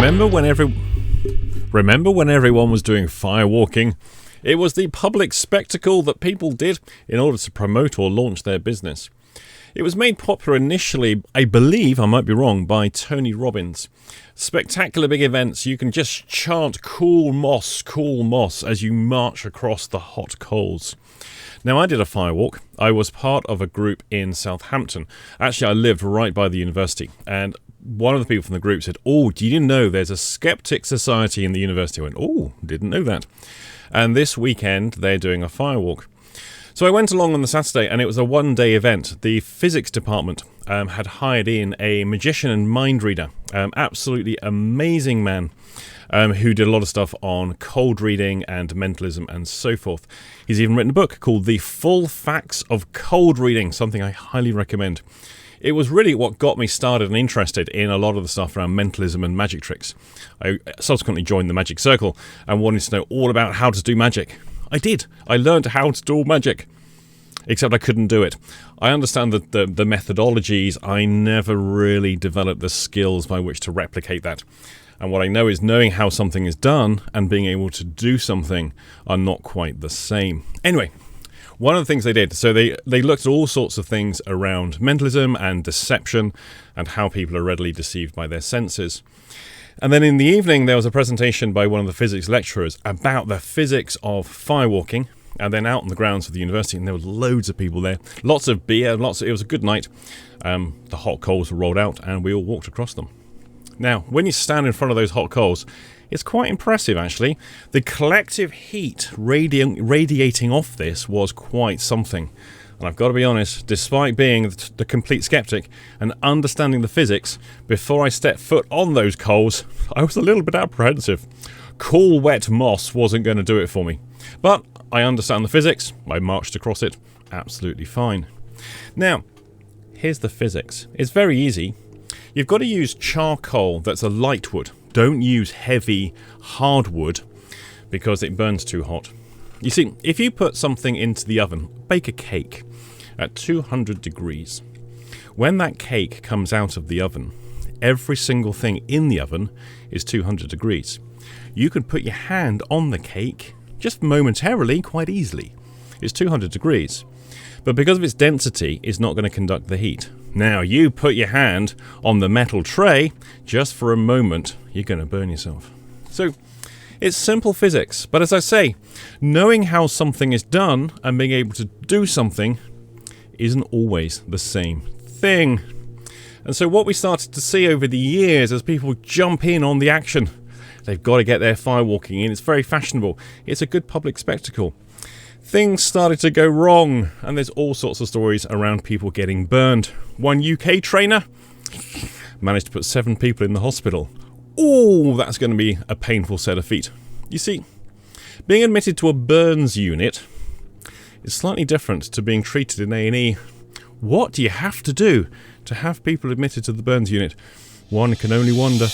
Remember when everyone was doing firewalking? It was the public spectacle that people did in order to promote or launch their business. It was made popular initially, I believe, I might be wrong, by Tony Robbins. Spectacular big events, you can just chant cool moss as you march across the hot coals. Now, I did a firewalk. I was part of a group in Southampton. Actually, I lived right by the university, and one of the people from the group said, "Oh, do you know there's a skeptic society in the university?" I went, "Oh, didn't know that." And this weekend, they're doing a firewalk. So I went along on the Saturday, and it was a one-day event. The physics department had hired in a magician and mind reader, absolutely amazing man, who did a lot of stuff on cold reading and mentalism and so forth. He's even written a book called The Full Facts of Cold Reading, something I highly recommend. It was really what got me started and interested in a lot of the stuff around mentalism and magic tricks. I subsequently joined the Magic Circle and wanted to know all about how to do magic. I did. I learned how to do magic, except I couldn't do it. I understand the methodologies. I never really developed the skills by which to replicate that. And what I know is knowing how something is done and being able to do something are not quite the same. Anyway, one of the things they did, so they looked at all sorts of things around mentalism and deception and how people are readily deceived by their senses. And then in the evening, there was a presentation by one of the physics lecturers about the physics of firewalking, and then out on the grounds of the university, and there were loads of people there, lots of beer, it was a good night. The hot coals were rolled out, and we all walked across them. Now, when you stand in front of those hot coals, it's quite impressive, actually. The collective heat radiating off this was quite something. And I've got to be honest, despite being the complete skeptic and understanding the physics, before I stepped foot on those coals, I was a little bit apprehensive. Cool, wet moss wasn't going to do it for me. But I understand the physics. I marched across it absolutely fine. Now, here's the physics. It's very easy. You've got to use charcoal that's a light wood. Don't use heavy hardwood because it burns too hot. You see, if you put something into the oven, bake a cake at 200 degrees, when that cake comes out of the oven, every single thing in the oven is 200 degrees. You can put your hand on the cake just momentarily, quite easily. It's 200 degrees. But because of its density, it's not going to conduct the heat. Now, you put your hand on the metal tray, just for a moment, you're going to burn yourself. So, it's simple physics, but as I say, knowing how something is done and being able to do something isn't always the same thing. And so what we started to see over the years as people jump in on the action, they've got to get their firewalking in, it's very fashionable, it's a good public spectacle. Things started to go wrong, and there's all sorts of stories around people getting burned. One UK trainer managed to put 7 people in the hospital. Oh, that's going to be a painful set of feet. You see, being admitted to a burns unit is slightly different to being treated in A&E. What do you have to do to have people admitted to the burns unit? One can only wonder.